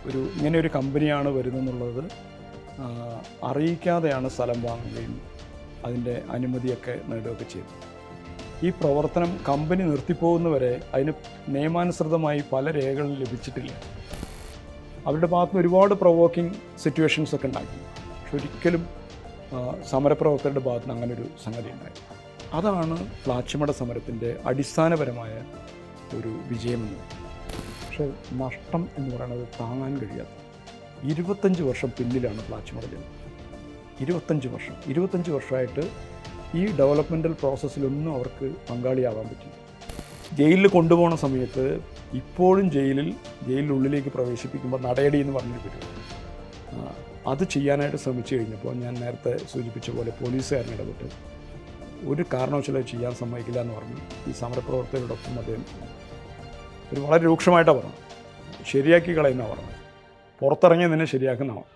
ഇങ്ങനെ ഒരു കമ്പനിയാണ് വരുന്നതെന്നുള്ളത് അറിയിക്കാതെയാണ് സ്ഥലം വാങ്ങുകയും അതിൻ്റെ അനുമതിയൊക്കെ നേടുകയൊക്കെ ചെയ്തു. ഈ പ്രവർത്തനം കമ്പനി നിർത്തിപ്പോകുന്നവരെ അതിന് നിയമാനുസൃതമായി പല രേഖകളും ലഭിച്ചിട്ടില്ല. അവരുടെ ഭാഗത്തുനിന്ന് ഒരുപാട് പ്രൊവോക്കിംഗ് സിറ്റുവേഷൻസ് ഒക്കെ ഉണ്ടാക്കി. പക്ഷെ ഒരിക്കലും സമരപ്രവർത്തകരുടെ ഭാഗത്തുനിന്ന് അങ്ങനൊരു സംഗതി ഉണ്ടായി. അതാണ് പ്ലാച്ചിമട സമരത്തിൻ്റെ അടിസ്ഥാനപരമായ ഒരു വിജയമെന്ന്. പക്ഷേ നഷ്ടം എന്ന് പറയുന്നത് താങ്ങാൻ കഴിയാത്ത 25 വർഷം പിന്നിലാണ് പ്ലാച്ചിമട ജനം. 25 വർഷമായിട്ട് ഈ ഡെവലപ്മെൻറ്റൽ പ്രോസസ്സിലൊന്നും അവർക്ക് പങ്കാളിയാവാൻ പറ്റില്ല. ജയിലിൽ കൊണ്ടുപോകുന്ന സമയത്ത് ഇപ്പോഴും ജയിലിനുള്ളിലേക്ക് പ്രവേശിപ്പിക്കുമ്പോൾ നടയടി എന്ന് പറഞ്ഞൊരു പരിപാടി അത് ചെയ്യാനായിട്ട് ശ്രമിച്ചു കഴിഞ്ഞപ്പോൾ ഞാൻ നേരത്തെ സൂചിപ്പിച്ച പോലെ പോലീസുകാരൻ ഇടപെട്ട് ഒരു കാരണവശാലും ചെയ്യാൻ സമ്മതിക്കില്ല എന്ന് പറഞ്ഞു. ഈ സമരപ്രവർത്തകരോടൊപ്പം അദ്ദേഹം വളരെ രൂക്ഷമായിട്ടാണ് പറഞ്ഞത്. ശരിയാക്കി കളയുന്ന പറഞ്ഞത്, പുറത്തിറങ്ങി നിന്നെ ശരിയാക്കുന്നതാണ്.